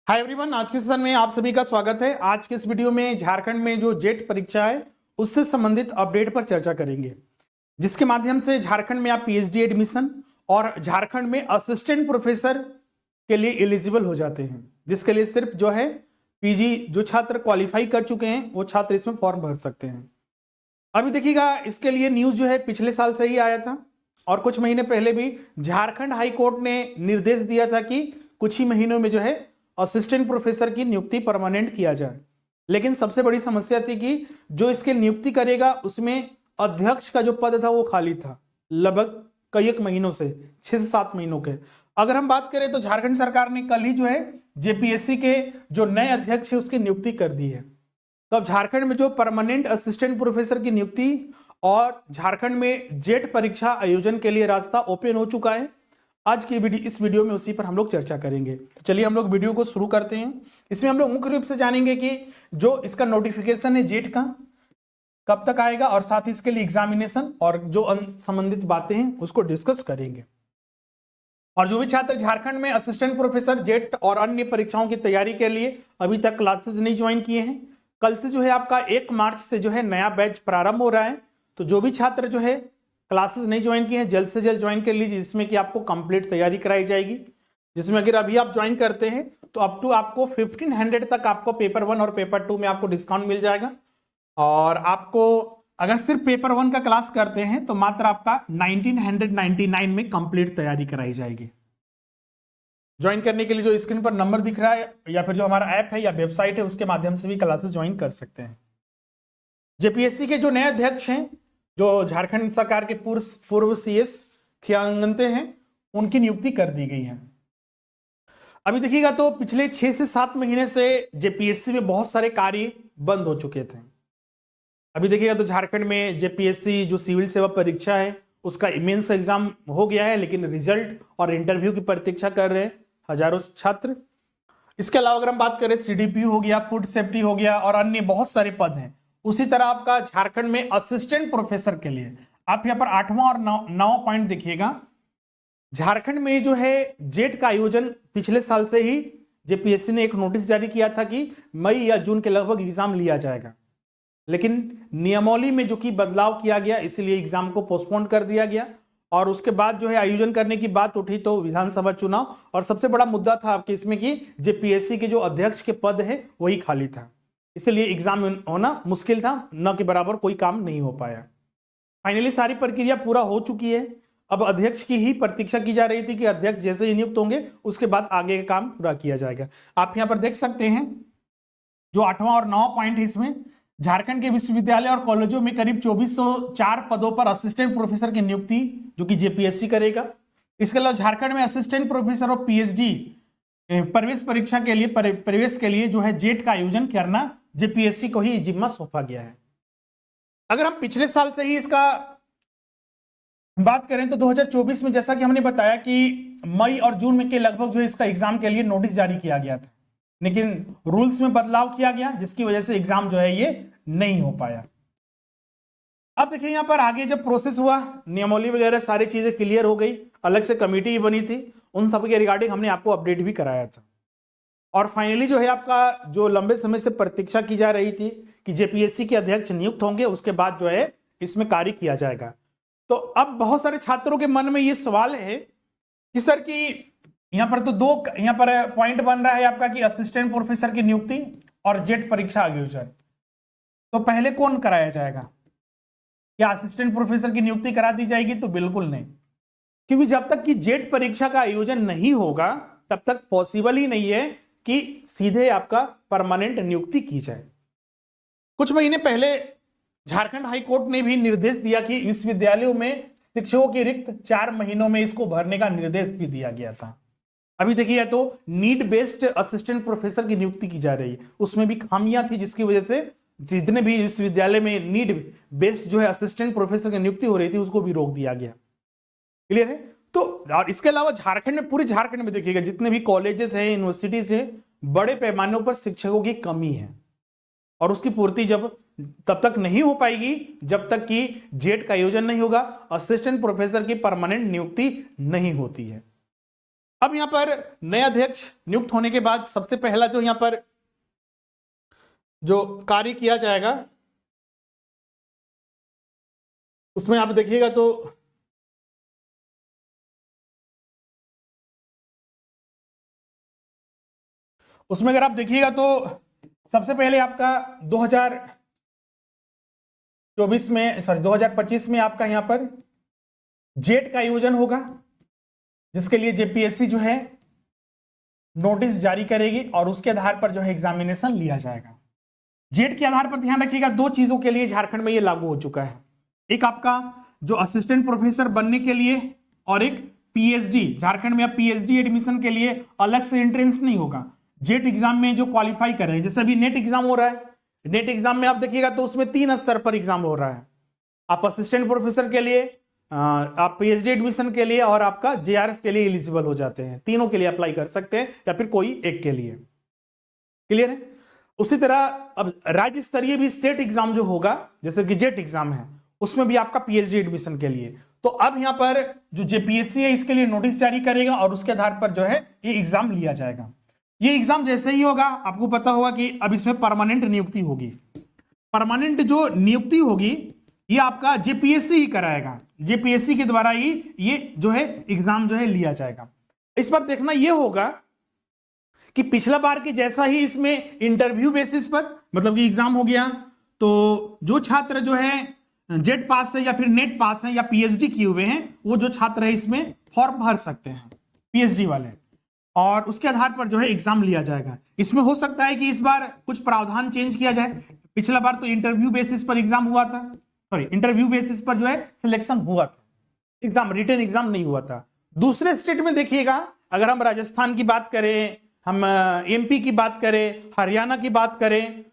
Hi everyone, आज के session में आप सभी का स्वागत है। आज के इस वीडियो में झारखंड में जो जेट परीक्षा है उससे संबंधित अपडेट पर चर्चा करेंगे, जिसके माध्यम से झारखंड में आप पीएचडी एडमिशन और झारखंड में असिस्टेंट प्रोफेसर के लिए एलिजिबल हो जाते हैं, जिसके लिए सिर्फ जो है पीजी जो छात्र क्वालिफाई कर चुके हैं वो छात्र इसमें फॉर्म भर सकते हैं। अभी देखिएगा, इसके लिए न्यूज जो है पिछले साल से ही आया था और कुछ महीने पहले भी झारखंड हाई कोर्ट ने निर्देश दिया था कि कुछ ही महीनों में जो है असिस्टेंट प्रोफेसर की नियुक्ति परमानेंट किया जाए। लेकिन सबसे बड़ी समस्या थी कि जो इसके नियुक्ति करेगा उसमें अध्यक्ष का जो पद था वो खाली था, लगभग कई एक महीनों से 6 से 7 महीनों के। अगर हम बात करें तो झारखंड सरकार ने कल ही जो है जेपीएससी के जो नए अध्यक्ष है उसकी नियुक्ति कर दी है। तो अब झारखंड में जो परमानेंट असिस्टेंट प्रोफेसर की नियुक्ति और झारखंड में जेट परीक्षा आयोजन के लिए रास्ता ओपन हो चुका है। आज की इस वीडियो में उसी पर हम लोग चर्चा करेंगे। तो चलिए हम लोग वीडियो को शुरू करते हैं। इसमें हम लोग मुख्य रूप से जानेंगे कि जो इसका नोटिफिकेशन है जेट का कब तक आएगा और साथ ही इसके लिए एग्जामिनेशन और जो संबंधित बातें हैं उसको डिस्कस करेंगे। और जो भी छात्र झारखंड में असिस्टेंट प्रोफेसर जेट और अन्य परीक्षाओं की तैयारी के लिए अभी तक क्लासेस नहीं ज्वाइन किए हैं, कल से जो है आपका 1 मार्च से जो है नया बैच प्रारंभ हो रहा है। तो जो भी छात्र जो है क्लासेस नहीं ज्वाइन किए हैं जल्द से जल्द ज्वाइन कर लीजिए, जिसमें कि आपको कंप्लीट तैयारी कराई जाएगी। जिसमें अगर अभी आप ज्वाइन करते हैं तो अप टू आपको 1500 तक आपको पेपर 1 और पेपर 2 में आपको डिस्काउंट मिल जाएगा। और आपको अगर सिर्फ पेपर 1 का क्लास करते हैं तो मात्र आपका 1999 में कंप्लीट तैयारी कराई जाएगी। ज्वाइन करने के लिए जो स्क्रीन पर नंबर दिख रहा है या फिर जो हमारा ऐप है या वेबसाइट है उसके माध्यम से भी क्लासेस ज्वाइन कर सकते हैं। जेपीएससी के जो नए अध्यक्ष हैं, जो झारखंड सरकार के पूर्व सीएस खियांगते हैं, उनकी नियुक्ति कर दी गई है। अभी देखिएगा तो पिछले 6 से 7 महीने से जेपीएससी में बहुत सारे कार्य बंद हो चुके थे। अभी देखिएगा तो झारखंड में जेपीएससी जो सिविल सेवा परीक्षा है उसका मेंस का एग्जाम हो गया है, लेकिन रिजल्ट और इंटरव्यू की प्रतीक्षा कर रहे हैं हजारों छात्र। इसके अलावा अगर हम बात करें सीडीपीयू हो गया, फूड सेफ्टी हो गया और अन्य बहुत सारे पद हैं। उसी तरह आपका झारखंड में असिस्टेंट प्रोफेसर के लिए आप यहां पर 8वां और 9वां पॉइंट देखिएगा। झारखंड में जो है जेट का आयोजन पिछले साल से ही जेपीएससी ने एक नोटिस जारी किया था कि मई या जून के लगभग एग्जाम लिया जाएगा, लेकिन नियमावली में जो कि बदलाव किया गया इसलिए एग्जाम को पोस्टपोन कर दिया गया। और उसके बाद जो है आयोजन करने की बात उठी तो विधानसभा चुनाव और सबसे बड़ा मुद्दा था आपके इसमें कि जेपीएससी के जो अध्यक्ष के पद है वही खाली था, इसलिए एग्जाम होना मुश्किल था, न के बराबर कोई काम नहीं हो पाया। फाइनली सारी प्रक्रिया पूरा हो चुकी है। अब अध्यक्ष की ही प्रतीक्षा की जा रही थी कि अध्यक्ष जैसे ही नियुक्त होंगे उसके बाद आगे का काम पूरा किया जाएगा। आप यहां पर देख सकते हैं जो 8वां और 9वां पॉइंट है, इसमें झारखंड के विश्वविद्यालय और कॉलेजों में करीब 2404 पदों पर असिस्टेंट प्रोफेसर की नियुक्ति जो कि जेपीएससी करेगा। इसके अलावा झारखंड में असिस्टेंट प्रोफेसर और पीएचडी प्रवेश परीक्षा के लिए प्रवेश के लिए जो है जेट का आयोजन करना जेपीएससी को ही जिम्मा सौंपा गया है। अगर हम पिछले साल से ही इसका बात करें तो 2024 में जैसा कि हमने बताया कि मई और जून में के लगभग जो है इसका एग्जाम के लिए नोटिस जारी किया गया था, लेकिन रूल्स में बदलाव किया गया जिसकी वजह से एग्जाम जो है ये नहीं हो पाया। अब देखिए यहां पर आगे जब प्रोसेस हुआ, नियमावली वगैरह सारी चीजें क्लियर हो गई, अलग से कमेटी भी बनी थी, उन सब के रिगार्डिंग हमने आपको अपडेट भी कराया था। और फाइनली जो है आपका जो लंबे समय से प्रतीक्षा की जा रही थी कि जेपीएससी के अध्यक्ष नियुक्त होंगे, उसके बाद जो है इसमें कार्य किया जाएगा। तो अब बहुत सारे छात्रों के मन में ये सवाल है कि सर कि यहां पर तो दो यहां पर पॉइंट बन रहा है आपका कि असिस्टेंट प्रोफेसर की नियुक्ति और जेट परीक्षा आयोजन, तो पहले कौन कराया जाएगा? क्या असिस्टेंट प्रोफेसर की नियुक्ति करा दी जाएगी? तो बिल्कुल नहीं, क्योंकि जब तक कि जेट परीक्षा का आयोजन नहीं होगा तब तक पॉसिबल ही नहीं है कि सीधे आपका परमानेंट नियुक्ति की जाए। कुछ महीने पहले झारखंड हाई कोर्ट ने भी निर्देश दिया कि विश्वविद्यालयों में शिक्षकों के रिक्त 4 महीनों में इसको भरने का निर्देश भी दिया गया था। अभी देखिए तो नीड बेस्ड असिस्टेंट प्रोफेसर की नियुक्ति की जा रही है, उसमें भी खामियां थी जिसकी वजह से जितने भी विश्वविद्यालय में नीड बेस्ड जो है असिस्टेंट प्रोफेसर की नियुक्ति हो रही थी उसको भी रोक दिया गया। क्लियर है? तो और इसके अलावा झारखंड में, पूरे झारखंड में देखिएगा जितने भी कॉलेजेस हैं, यूनिवर्सिटीज हैं, बड़े पैमाने पर शिक्षकों की कमी है और उसकी पूर्ति जब तब तक नहीं हो पाएगी जब तक कि जेट का आयोजन नहीं होगा, असिस्टेंट प्रोफेसर की परमानेंट नियुक्ति नहीं होती है। अब यहां पर नए अध्यक्ष नियुक्त होने के बाद सबसे पहला जो यहां पर जो कार्य किया जाएगा उसमें आप देखिएगा तो उसमें अगर आप देखिएगा तो सबसे पहले आपका 2024 में 2025 में आपका यहां पर जेट का आयोजन होगा, जिसके लिए जेपीएससी जो है नोटिस जारी करेगी और उसके आधार पर जो है एग्जामिनेशन लिया जाएगा। जेट के आधार पर ध्यान रखिएगा, दो चीजों के लिए झारखंड में ये लागू हो चुका है। एक आपका जो असिस्टेंट प्रोफेसर बनने के लिए और एक पीएचडी। झारखंड में अब पीएचडी एडमिशन के लिए अलग से एंट्रेंस नहीं होगा। जेट एग्जाम में जो क्वालिफाई कर रहे हैं, जैसे अभी नेट एग्जाम हो रहा है, नेट एग्जाम में आप देखिएगा तो उसमें 3 स्तर पर एग्जाम हो रहा है। आप असिस्टेंट प्रोफेसर के लिए, आप पीएचडी एडमिशन के लिए और आपका जेआरएफ के लिए एलिजिबल हो जाते हैं। तीनों के लिए अप्लाई कर सकते हैं या फिर कोई एक के लिए। क्लियर है? उसी तरह अब राज्य स्तरीय भी सेट एग्जाम जो होगा, जैसे कि जेट एग्जाम है, उसमें भी आपका पीएचडी एडमिशन के लिए। तो अब यहां पर जो जेपीएससी है इसके लिए नोटिस जारी करेगा और उसके आधार पर जो है ये एग्जाम लिया जाएगा। ये एग्जाम जैसे ही होगा, आपको पता होगा कि अब इसमें परमानेंट नियुक्ति होगी। परमानेंट जो नियुक्ति होगी ये आपका जेपीएससी ही कराएगा। जेपीएससी के द्वारा ही ये जो है एग्जाम जो है लिया जाएगा। इस बार देखना ये होगा कि पिछला बार के जैसा ही इसमें इंटरव्यू बेसिस पर, मतलब कि एग्जाम हो गया तो जो छात्र जो है जेट पास है या फिर नेट पास है या पीएचडी किए हुए हैं, वो जो छात्र है इसमें फॉर्म भर सकते हैं, पीएचडी वाले, और उसके आधार पर जो है एग्जाम लिया जाएगा। इसमें हो सकता है कि इस बार कुछ प्रावधान चेंज किया जाए। पिछला बार तो इंटरव्यू बेसिस पर एग्जाम हुआ था, सॉरी इंटरव्यू बेसिस पर जो है सिलेक्शन हुआ था, एग्जाम रिटन एग्जाम नहीं हुआ था। दूसरे स्टेट में देखिएगा, अगर हम राजस्थान की बात करें, हम एमपी की बात करें, हरियाणा की बात करें,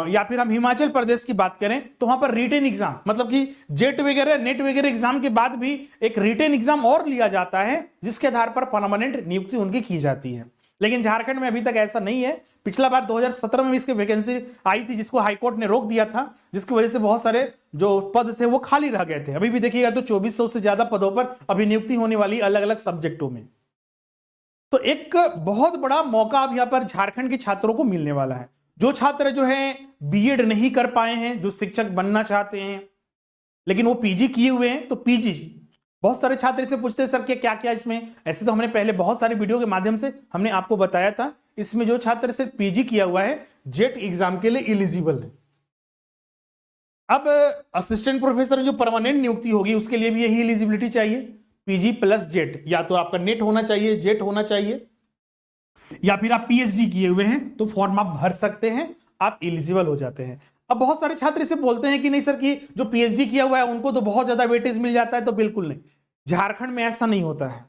या फिर हम हिमाचल प्रदेश की बात करें, तो वहां पर रिटन एग्जाम, मतलब कि जेट वगैरह नेट वगैरह एग्जाम के बाद भी एक रिटन एग्जाम और लिया जाता है, जिसके आधार पर परमानेंट नियुक्ति उनकी की जाती है। लेकिन झारखंड में अभी तक ऐसा नहीं है। पिछला बार 2017 में इसकी वैकेंसी आई थी, जिसको हाईकोर्ट ने रोक दिया था, जिसकी वजह से बहुत सारे जो पद थे वो खाली रह गए थे। अभी भी देखिएगा तो 2400 से ज्यादा पदों पर अभी नियुक्ति होने वाली अलग अलग सब्जेक्टों में। तो एक बहुत बड़ा मौका अब यहां पर झारखंड के छात्रों को मिलने वाला है। जो छात्र जो है बीएड नहीं कर पाए हैं, जो शिक्षक बनना चाहते हैं लेकिन वो पीजी किए हुए हैं, तो पीजी, बहुत सारे छात्र इसे पूछते हैं सर कि क्या क्या इसमें, ऐसे तो हमने पहले बहुत सारे वीडियो के माध्यम से हमने आपको बताया था। इसमें जो छात्र सिर्फ पीजी किया हुआ है जेट एग्जाम के लिए एलिजिबल है। अब असिस्टेंट प्रोफेसर में जो परमानेंट नियुक्ति होगी उसके लिए भी यही एलिजिबिलिटी चाहिए, पीजी प्लस जेट। या तो आपका नेट होना चाहिए, जेट होना चाहिए, या फिर आप पीएचडी किए हुए हैं तो फॉर्म आप भर सकते हैं, आप एलिजिबल हो जाते हैं। अब बहुत सारे छात्र इसे बोलते हैं कि नहीं सर कि जो पीएचडी किया हुआ है उनको तो बहुत ज्यादा वेटेज मिल जाता है, तो बिल्कुल नहीं, झारखंड में ऐसा नहीं होता है।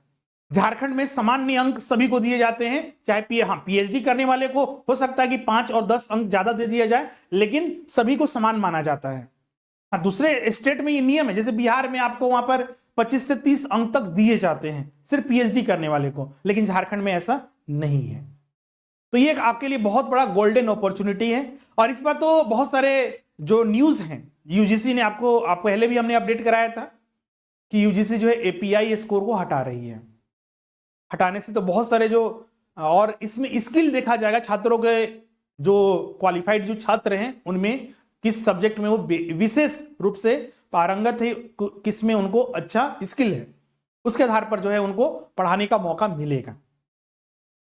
झारखंड में सामान्य अंक सभी को दिए जाते हैं, चाहे पीएचडी करने वाले को हो सकता है कि 5 और 10 अंक ज्यादा दे दिया जाए, लेकिन सभी को समान माना जाता है। हाँ, दूसरे स्टेट में ये नियम है, जैसे बिहार में आपको वहां पर 25 से 30 अंक तक दिए जाते हैं सिर्फ पीएचडी करने वाले को, लेकिन झारखंड में ऐसा नहीं है। तो ये आपके लिए बहुत बड़ा गोल्डन अपॉर्चुनिटी है। और इस बार तो बहुत सारे जो न्यूज हैं, यूजीसी ने आप पहले भी हमने अपडेट कराया था कि यूजीसी जो है एपीआई स्कोर को हटा रही है। हटाने से तो बहुत सारे जो, और इसमें स्किल देखा जाएगा छात्रों के, जो क्वालिफाइड जो छात्र हैं उनमें किस सब्जेक्ट में वो विशेष रूप से पारंगत है, किस में उनको अच्छा स्किल है, उसके आधार पर जो है उनको पढ़ाने का मौका मिलेगा।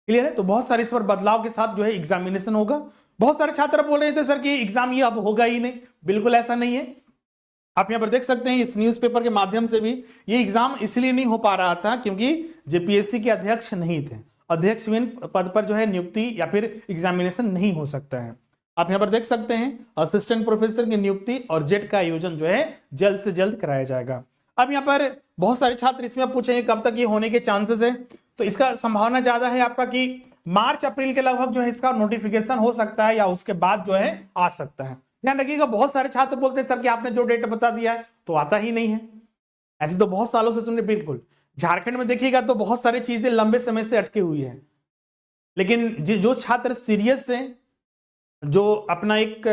क्लियर है? तो बहुत सारे इस पर बदलाव के साथ जो है एग्जामिनेशन होगा। बहुत सारे छात्र बोल रहे थे सर कि एग्जाम ये अब होगा ही नहीं, बिल्कुल ऐसा नहीं है। आप यहां पर देख सकते हैं इस न्यूज़पेपर के माध्यम से भी ये एग्जाम इसलिए नहीं हो पा रहा था क्योंकि जेपीएससी के अध्यक्ष नहीं थे। अध्यक्ष पद पर जो है नियुक्ति या फिर एग्जामिनेशन नहीं हो सकता है। आप यहां पर देख सकते हैं असिस्टेंट प्रोफेसर की नियुक्ति और जेट का आयोजन जो है जल्द से जल्द कराया जाएगा। अब यहां पर बहुत सारे छात्र इसमें पूछेंगे कब तक ये होने के चांसेस है, तो इसका संभावना ज्यादा है आपका कि मार्च अप्रैल के लगभग जो है इसका नोटिफिकेशन हो सकता है या उसके बाद जो है आ सकता है। ध्यान रखिएगा, बहुत सारे छात्र बोलते हैं सर कि आपने जो डेट बता दिया है तो आता ही नहीं है। ऐसे तो बहुत सालों से सुनने, बिल्कुल झारखंड में देखिएगा तो बहुत सारी चीजें लंबे समय से अटकी हुई है, लेकिन जो छात्र सीरियस हैं, जो अपना एक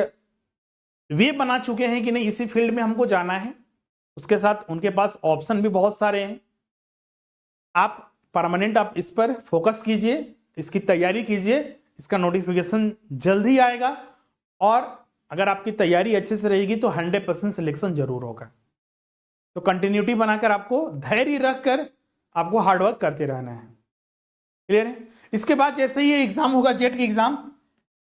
वे बना चुके हैं कि नहीं इसी फील्ड में हमको जाना है, उसके साथ उनके पास ऑप्शन भी बहुत सारे हैं। आप परमानेंट आप इस पर फोकस कीजिए, इसकी तैयारी कीजिए, इसका नोटिफिकेशन जल्द ही आएगा और अगर आपकी तैयारी अच्छे से रहेगी तो 100% सिलेक्शन जरूर होगा। तो कंटिन्यूटी बनाकर आपको धैर्य रखकर आपको हार्डवर्क करते रहना है। क्लियर है? इसके बाद जैसे ही ये एग्जाम होगा जेट की एग्जाम,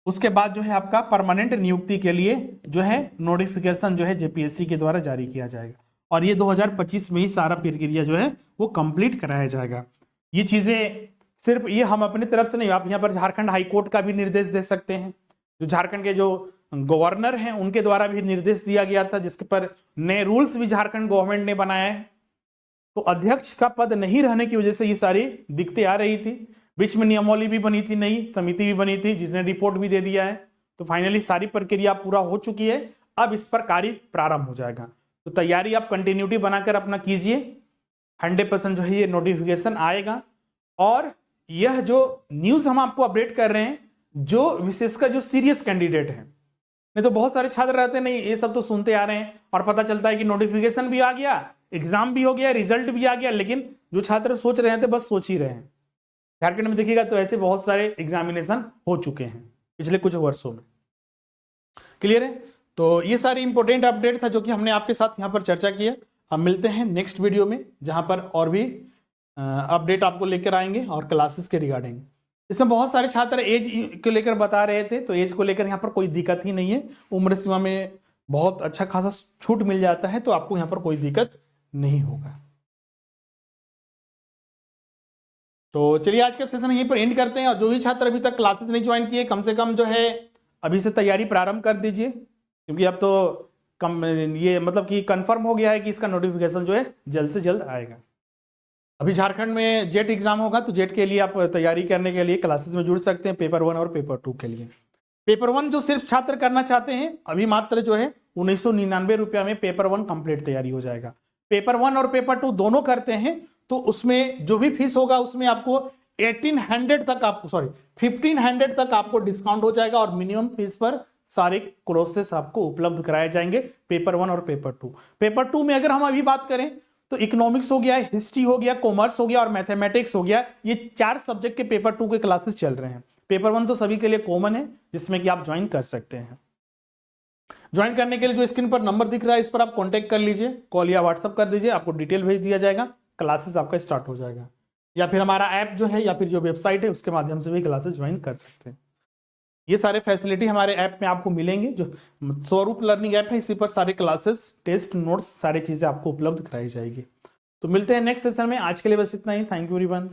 उसके बाद जो है आपका परमानेंट नियुक्ति के लिए जो है नोटिफिकेशन जो है जेपीएससी के द्वारा जारी किया जाएगा और ये 2025 में ही सारा प्रक्रिया जो है वो कंप्लीट कराया जाएगा। ये चीजें सिर्फ ये हम अपनी तरफ से नहीं, आप यहाँ पर झारखंड हाईकोर्ट का भी निर्देश दे सकते हैं, जो झारखंड के जो गवर्नर हैं उनके द्वारा भी निर्देश दिया गया था, जिसके पर नए रूल्स भी झारखंड गवर्नमेंट ने बनाया है। तो अध्यक्ष का पद नहीं रहने की वजह से ये सारी दिक्कतें आ रही थी। बीच में नियमावली भी बनी थी, नई समिति भी बनी थी जिसने रिपोर्ट भी दे दिया है। तो फाइनली सारी प्रक्रिया पूरा हो चुकी है, अब इस पर कार्य प्रारंभ हो जाएगा। तो तैयारी आप कंटिन्यूटी बनाकर अपना कीजिए, 100% जो है ये नोटिफिकेशन आएगा। और यह जो न्यूज हम आपको अपडेट कर रहे हैं, जो विशेषकर जो सीरियस कैंडिडेट है, नहीं तो बहुत सारे छात्र रहते नहीं, ये सब तो सुनते आ रहे हैं और पता चलता है कि नोटिफिकेशन भी आ गया, एग्जाम भी हो गया, रिजल्ट भी आ गया, लेकिन जो छात्र सोच रहे थे बस सोच ही रहे हैं। झारखंड में देखिएगा तो ऐसे बहुत सारे एग्जामिनेशन हो चुके हैं पिछले कुछ वर्षों में। क्लियर है? तो ये सारी इंपॉर्टेंट अपडेट था जो कि हमने आपके साथ यहाँ पर चर्चा किया। हम मिलते हैं नेक्स्ट वीडियो में जहां पर और भी अपडेट आपको लेकर आएंगे और क्लासेस के रिगार्डिंग। इसमें बहुत सारे छात्र एज को लेकर बता रहे थे, तो एज को लेकर यहाँ पर कोई दिक्कत ही नहीं है, उम्र सीमा में बहुत अच्छा खासा छूट मिल जाता है, तो आपको यहाँ पर कोई दिक्कत नहीं होगा। तो चलिए आज का सेशन यहीं पर एंड करते हैं और जो भी छात्र अभी तक क्लासेस नहीं ज्वाइन किए कम से कम जो है अभी से तैयारी प्रारंभ कर दीजिए, क्योंकि अब तो कम ये मतलब कि कंफर्म हो गया है कि इसका नोटिफिकेशन जो है जल्द से जल्द आएगा। अभी झारखंड में जेट एग्जाम होगा, तो जेट के लिए आप तैयारी करने के लिए क्लासेस में जुड़ सकते हैं, पेपर 1 और पेपर 2 के लिए। पेपर 1 जो सिर्फ छात्र करना चाहते हैं, अभी मात्र जो है 1999 रुपया में पेपर 1 कंप्लीट तैयारी हो जाएगा। पेपर 1 और पेपर 2 दोनों करते हैं तो उसमें जो भी फीस होगा उसमें आपको 1500 तक आपको डिस्काउंट हो जाएगा और मिनिमम फीस पर सारे कोर्सेस आपको उपलब्ध कराए जाएंगे पेपर 1 और पेपर 2। पेपर 2 में अगर हम अभी बात करें तो इकोनॉमिक्स हो गया, हिस्ट्री हो गया, कॉमर्स हो गया और मैथमेटिक्स हो गया, ये 4 सब्जेक्ट के पेपर 2 के क्लासेस चल रहे हैं। पेपर 1 तो सभी के लिए कॉमन है, जिसमें कि आप ज्वाइन कर सकते हैं। ज्वाइन करने के लिए जो स्क्रीन पर नंबर दिख रहा है इस पर आप कांटेक्ट कर लीजिए, कॉल या व्हाट्सअप कर दीजिए, आपको डिटेल भेज दिया जाएगा, क्लासेस आपका स्टार्ट हो जाएगा। या फिर हमारा ऐप जो है या फिर जो वेबसाइट है उसके माध्यम से भी क्लासेस ज्वाइन कर सकते हैं। ये सारे फैसिलिटी हमारे ऐप में आपको मिलेंगे, जो स्वरूप लर्निंग ऐप है, इसी पर सारे क्लासेस, टेस्ट, नोट्स, सारी चीजें आपको उपलब्ध कराई जाएगी। तो मिलते हैं नेक्स्ट सेशन में, आज के लिए बस इतना ही। Thank you everyone.